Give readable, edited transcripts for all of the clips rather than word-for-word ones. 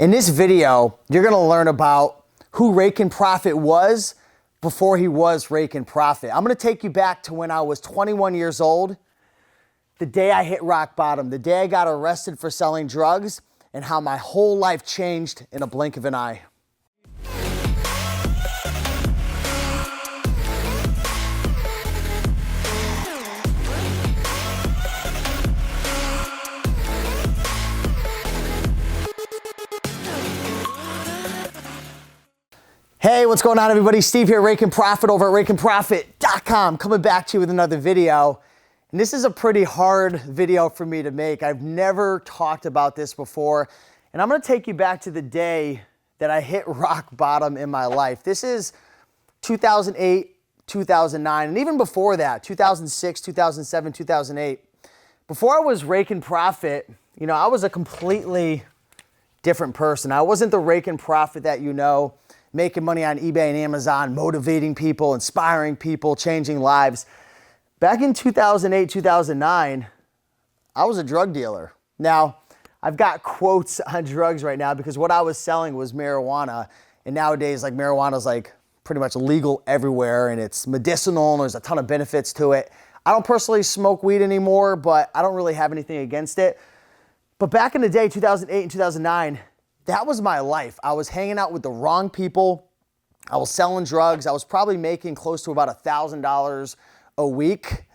In this video, you're gonna learn about who Raiken Profit was before he was Raiken Profit. I'm gonna take you back to when I was 21 years old, the day I hit rock bottom, the day I got arrested for selling drugs, and how my whole life changed in a blink of an eye. Hey, what's going on, everybody? Steve here, Raiken Profit over at RaikenProfit.com, coming back to you with another video. And this is a pretty hard video for me to make. I've never talked about this before. And I'm gonna take you back to the day that I hit rock bottom in my life. This is 2008, 2009, and even before that, 2006, 2007, 2008. Before I was Raiken Profit, I was a completely different person. I wasn't the Raiken Profit that you know, making money on eBay and Amazon, motivating people, inspiring people, changing lives. Back in 2008, 2009, I was a drug dealer. Now, I've got quotes on drugs right now because what I was selling was marijuana. And nowadays, marijuana is pretty much legal everywhere, and it's medicinal, and there's a ton of benefits to it. I don't personally smoke weed anymore, but I don't really have anything against it. But back in the day, 2008 and 2009, that was my life. I was hanging out with the wrong people. I was selling drugs. I was probably making close to about $1,000 a week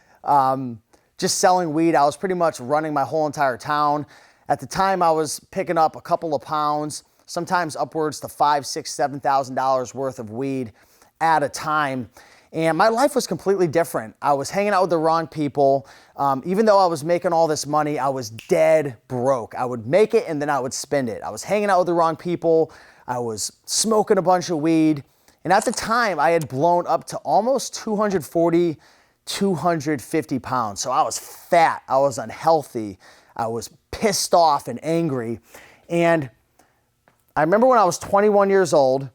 just selling weed. I was pretty much running my whole entire town. At the time, I was picking up a couple of pounds, sometimes upwards to $5,000, $6,000, $7,000 worth of weed at a time. And my life was completely different. I was hanging out with the wrong people. Even though I was making all this money, I was dead broke. I would make it and then I would spend it. I was hanging out with the wrong people. I was smoking a bunch of weed. And at the time, I had blown up to almost 240, 250 pounds. So I was fat. I was unhealthy. I was pissed off and angry. And I remember when I was 21 years old,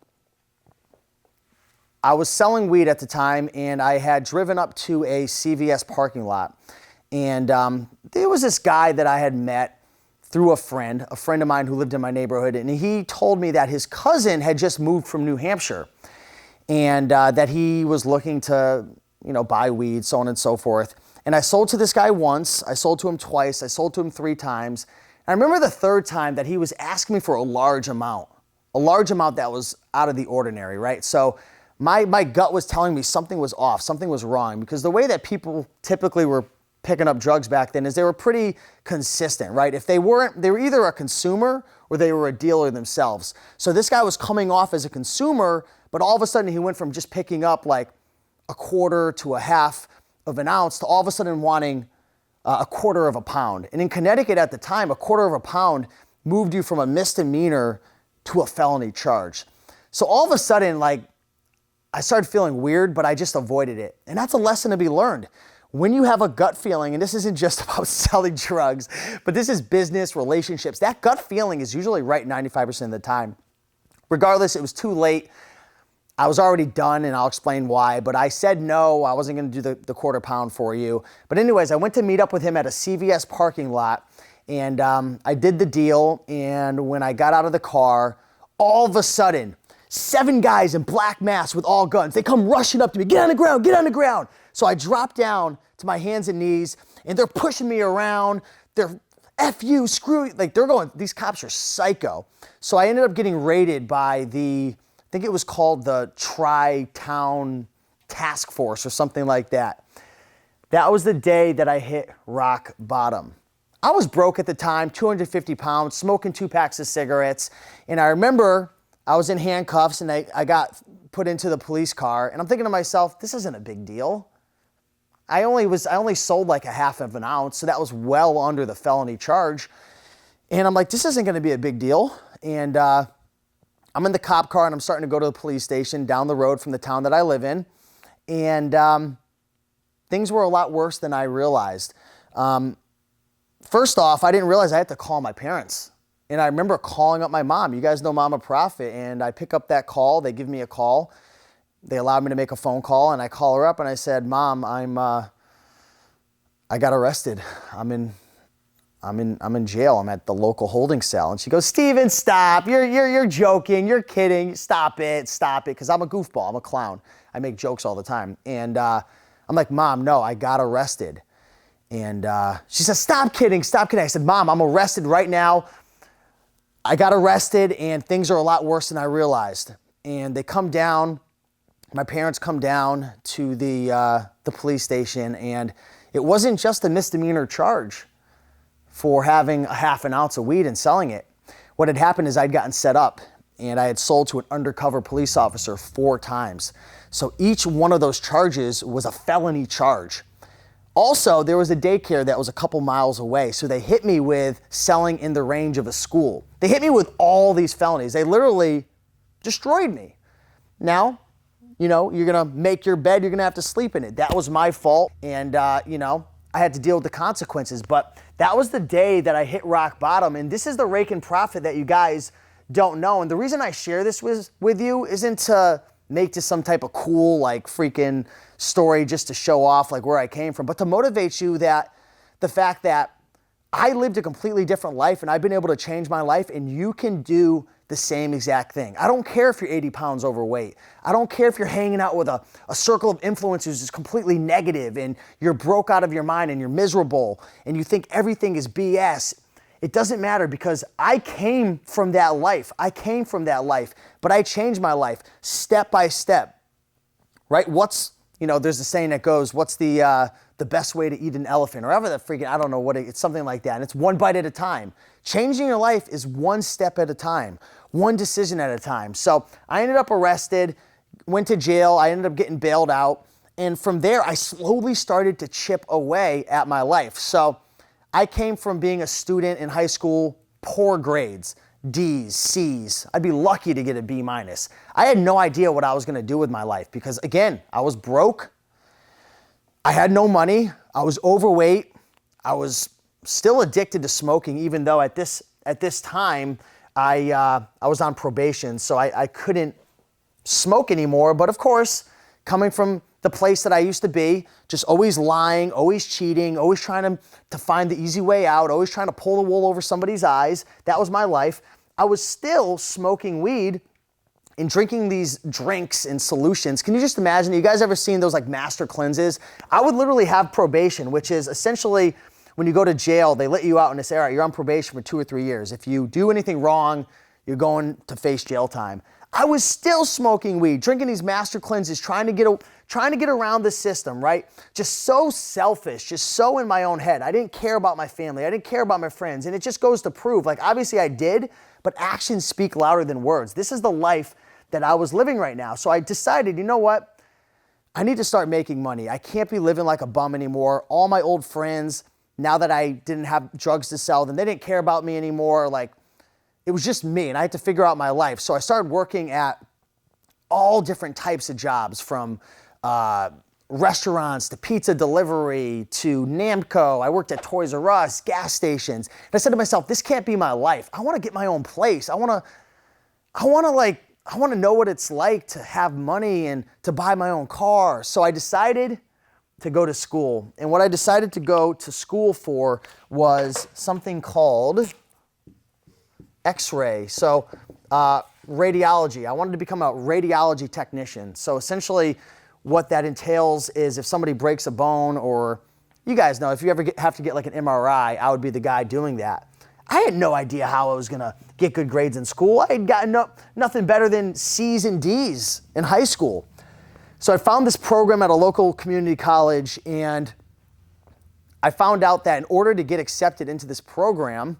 I was selling weed at the time, and I had driven up to a CVS parking lot. And there was this guy that I had met through a friend of mine who lived in my neighborhood, and he told me that his cousin had just moved from New Hampshire, and that he was looking to, buy weed, so on and so forth. And I sold to this guy once, I sold to him twice, I sold to him 3 times. And I remember the third time that he was asking me for a large amount that was out of the ordinary, right? So my gut was telling me something was off, something was wrong, because the way that people typically were picking up drugs back then is they were pretty consistent, right? If they were either a consumer or they were a dealer themselves. So this guy was coming off as a consumer, but all of a sudden he went from just picking up a quarter to a half of an ounce to all of a sudden wanting a quarter of a pound. And in Connecticut at the time, a quarter of a pound moved you from a misdemeanor to a felony charge. So all of a sudden, I started feeling weird, but I just avoided it. And that's a lesson to be learned. When you have a gut feeling, and this isn't just about selling drugs, but this is business, relationships, that gut feeling is usually right 95% of the time. Regardless, it was too late. I was already done, and I'll explain why, but I said no, I wasn't gonna do the quarter pound for you. But anyways, I went to meet up with him at a CVS parking lot, and I did the deal, and when I got out of the car, all of a sudden, 7 guys in black masks with all guns. They come rushing up to me, get on the ground, get on the ground. So I drop down to my hands and knees, and they're pushing me around. They're F you, screw you. They're going, these cops are psycho. So I ended up getting raided by I think it was called the Tri-Town Task Force or something like that. That was the day that I hit rock bottom. I was broke at the time, 250 pounds, smoking 2 packs of cigarettes. And I remember I was in handcuffs and I got put into the police car, and I'm thinking to myself, this isn't a big deal. I only sold a half of an ounce, so that was well under the felony charge. And I'm like, this isn't gonna be a big deal. And I'm in the cop car and I'm starting to go to the police station down the road from the town that I live in. And things were a lot worse than I realized. First off, I didn't realize I had to call my parents. And I remember calling up my mom. You guys know Mama Profit. And I pick up that call. They give me a call. They allowed me to make a phone call. And I call her up and I said, Mom, I got arrested. I'm I'm in jail. I'm at the local holding cell. And she goes, Steven, stop. You're joking. You're kidding. Stop it. Because I'm a goofball. I'm a clown. I make jokes all the time. And I'm like, Mom, no, I got arrested. And she says, stop kidding. I said, Mom, I'm arrested right now. I got arrested and things are a lot worse than I realized. And they come down. My parents come down to the police station, and it wasn't just a misdemeanor charge for having a half an ounce of weed and selling it. What had happened is I'd gotten set up, and I had sold to an undercover police officer 4 times. So each one of those charges was a felony charge. Also, there was a daycare that was a couple miles away, so they hit me with selling in the range of a school. They hit me with all these felonies. They literally destroyed me. Now, you're gonna make your bed, you're gonna have to sleep in it. That was my fault, and I had to deal with the consequences. But that was the day that I hit rock bottom, and this is the Raiken profit that you guys don't know. And the reason I share this with you isn't to make this some type of cool, like, freaking story just to show off, like, where I came from, but to motivate you that the fact that I lived a completely different life, and I've been able to change my life, and you can do the same exact thing. I don't care if you're 80 pounds overweight. I don't care if you're hanging out with a circle of influencers that's completely negative and you're broke out of your mind and you're miserable and you think everything is BS. It doesn't matter, because I came from that life. But I changed my life step by step, right? There's a saying that goes, what's the best way to eat an elephant, or whatever the freaking, I don't know what it's something like that. And it's one bite at a time. Changing your life is one step at a time, one decision at a time. So I ended up arrested, went to jail. I ended up getting bailed out. And from there, I slowly started to chip away at my life. So I came from being a student in high school, poor grades, D's, C's. I'd be lucky to get a B-. I had no idea what I was gonna do with my life because, again, I was broke. I had no money. I was overweight. I was still addicted to smoking, even though at this time I was on probation, so I couldn't smoke anymore. But of course, coming from the place that I used to be, just always lying, always cheating, always trying to find the easy way out, always trying to pull the wool over somebody's eyes. That was my life. I was still smoking weed and drinking these drinks and solutions. Can you just imagine? You guys ever seen those like master cleanses? I would literally have probation, which is essentially when you go to jail, they let you out in this era. You're on probation for 2 or 3 years. If you do anything wrong, you're going to face jail time. I was still smoking weed, drinking these master cleanses, trying to get around the system, right? Just so selfish, just so in my own head. I didn't care about my family. I didn't care about my friends. And it just goes to prove, like, obviously I did, but actions speak louder than words. This is the life that I was living right now. So I decided, you know what? I need to start making money. I can't be living like a bum anymore. All my old friends, now that I didn't have drugs to sell them, they didn't care about me anymore. Like, it was just me, and I had to figure out my life. So I started working at all different types of jobs, from restaurants to pizza delivery to Namco. I worked at Toys R Us, gas stations. And I said to myself, this can't be my life. I want to get my own place. I want to know what it's like to have money and to buy my own car. So I decided to go to school. And what I decided to go to school for was something called X-ray. So radiology. I wanted to become a radiology technician. So essentially what that entails is if somebody breaks a bone, or you guys know, if you ever have to get like an MRI, I would be the guy doing that. I had no idea how I was gonna get good grades in school. I had gotten nothing better than C's and D's in high school. So I found this program at a local community college, and I found out that in order to get accepted into this program,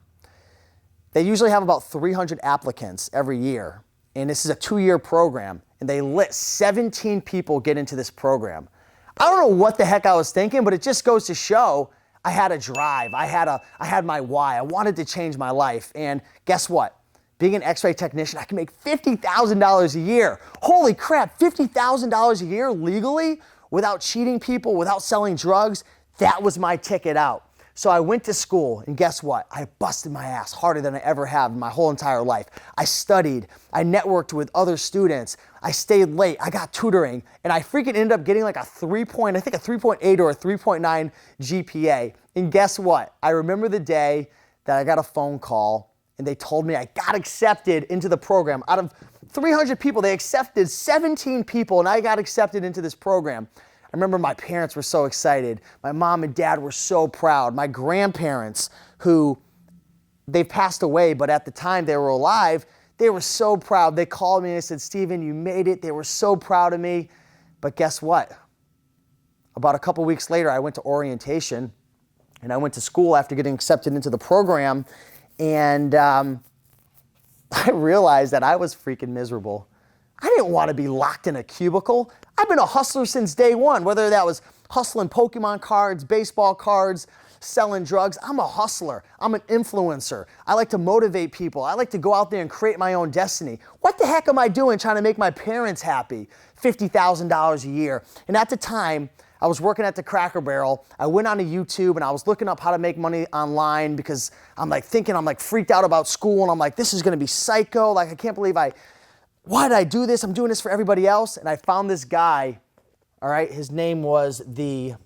they usually have about 300 applicants every year. And this is a 2-year program, and they let 17 people get into this program. I don't know what the heck I was thinking, but it just goes to show I had a drive. I had my why. I wanted to change my life. And guess what? Being an X-ray technician, I can make $50,000 a year. Holy crap, $50,000 a year legally without cheating people, without selling drugs. That was my ticket out. So I went to school, and guess what? I busted my ass harder than I ever have in my whole entire life. I studied, I networked with other students, I stayed late, I got tutoring, and I freaking ended up getting like a 3.8 or a 3.9 GPA. And guess what? I remember the day that I got a phone call and they told me I got accepted into the program. Out of 300 people, they accepted 17 people, and I got accepted into this program. I remember my parents were so excited. My mom and dad were so proud. My grandparents, who they've passed away, but at the time they were alive, they were so proud. They called me and they said, Steven, you made it. They were so proud of me. But guess what? About a couple weeks later, I went to orientation and I went to school after getting accepted into the program. And I realized that I was freaking miserable. I didn't want to be locked in a cubicle. I've been a hustler since day one, whether that was hustling Pokemon cards, baseball cards, selling drugs. I'm a hustler. I'm an influencer. I like to motivate people. I like to go out there and create my own destiny. What the heck am I doing trying to make my parents happy? $50,000 a year. And at the time, I was working at the Cracker Barrel. I went onto YouTube and I was looking up how to make money online because I'm like freaked out about school, and I'm like, this is gonna be psycho. Like, I can't believe why did I do this? I'm doing this for everybody else. And I found this guy, all right, his name was I'm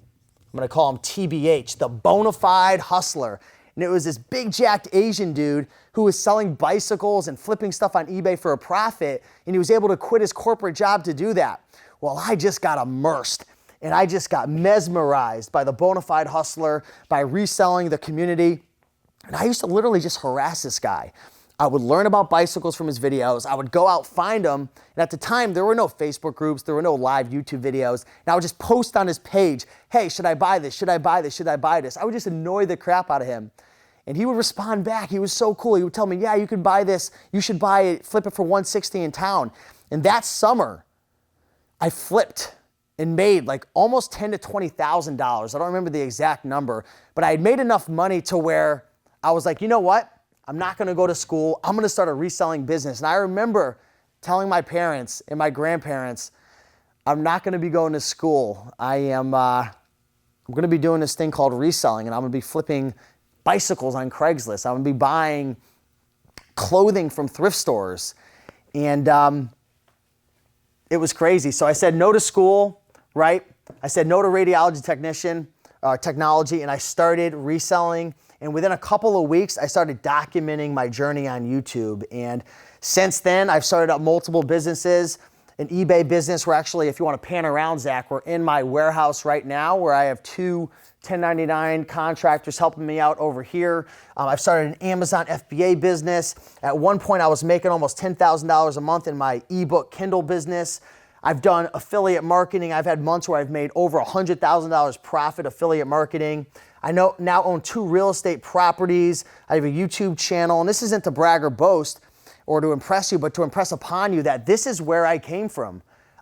gonna call him TBH, the Bonafide Hustler. And it was this big jacked Asian dude who was selling bicycles and flipping stuff on eBay for a profit, and he was able to quit his corporate job to do that. Well, I just got immersed, and I just got mesmerized by the Bonafide Hustler, by reselling the community. And I used to literally just harass this guy. I would learn about bicycles from his videos. I would go out, find them. And at the time, there were no Facebook groups. There were no live YouTube videos. And I would just post on his page, hey, should I buy this? Should I buy this? Should I buy this? I would just annoy the crap out of him. And he would respond back. He was so cool. He would tell me, yeah, you could buy this. You should buy it, flip it for $160 in town. And that summer, I flipped and made like almost $10,000 to $20,000. I don't remember the exact number, but I had made enough money to where I was like, you know what? I'm not gonna go to school. I'm gonna start a reselling business. And I remember telling my parents and my grandparents, I'm not gonna be going to school. I'm gonna be doing this thing called reselling, and I'm gonna be flipping bicycles on Craigslist. I'm gonna be buying clothing from thrift stores. And it was crazy. So I said no to school, right? I said no to radiology technology, and I started reselling. And within a couple of weeks, I started documenting my journey on YouTube. And since then, I've started up multiple businesses. An eBay business where actually, if you want to pan around, Zach, we're in my warehouse right now where I have 2 1099 contractors helping me out over here. I've started an Amazon FBA business. At one point, I was making almost $10,000 a month in my ebook Kindle business. I've done affiliate marketing. I've had months where I've made over $100,000 profit affiliate marketing. I now own 2 real estate properties. I have a YouTube channel, and this isn't to brag or boast or to impress you, but to impress upon you that this is where I came from.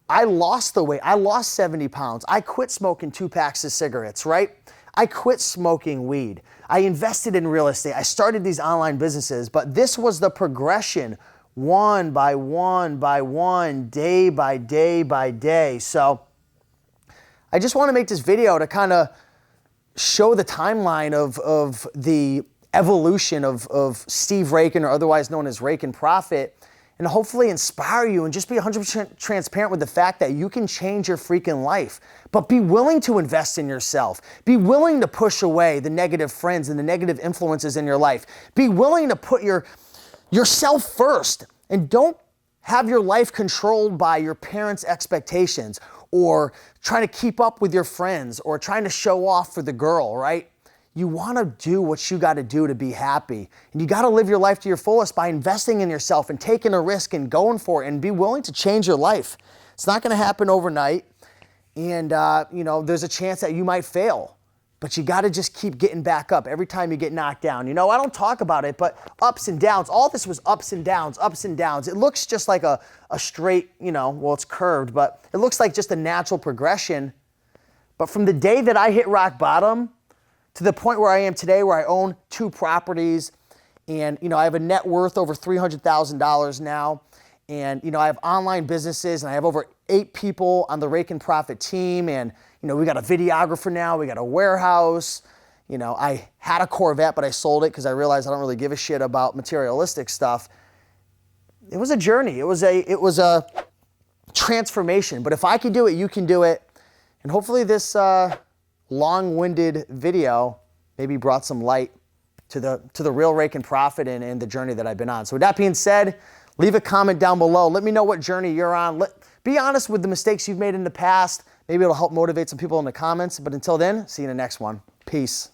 I lost the weight. I lost 70 pounds. I quit smoking 2 packs of cigarettes, right? I quit smoking weed. I invested in real estate. I started these online businesses, but this was the progression, one by one by one, day by day by day. So I just want to make this video to kind of show the timeline of the evolution of Steve Raiken, or otherwise known as Raiken Profit, and hopefully inspire you and just be 100% transparent with the fact that you can change your freaking life. But be willing to invest in yourself. Be willing to push away the negative friends and the negative influences in your life. Be willing to put yourself first, and don't have your life controlled by your parents' expectations or trying to keep up with your friends or trying to show off for the girl, right? You want to do what you got to do to be happy. And you got to live your life to your fullest by investing in yourself and taking a risk and going for it, and be willing to change your life. It's not going to happen overnight. And, there's a chance that you might fail, but you got to just keep getting back up every time you get knocked down. I don't talk about it, but ups and downs. All this was ups and downs, ups and downs. It looks just like a straight, it's curved, but it looks like just a natural progression. But from the day that I hit rock bottom to the point where I am today, where I own 2 properties, and, I have a net worth over $300,000 now. And, I have online businesses, and I have over 8 people on the Raiken Profit team. And, we got a videographer now, we got a warehouse, You know, I had a Corvette, but I sold it because I realized I don't really give a shit about materialistic stuff. It was a journey. It was a transformation. But if I can do it, you can do it. And hopefully this long-winded video maybe brought some light to the real Raiken profit and the journey that I've been on. So with that being said, leave a comment down below. Let me know what journey you're on. Be honest with the mistakes you've made in the past. Maybe it'll help motivate some people in the comments. But until then, see you in the next one. Peace.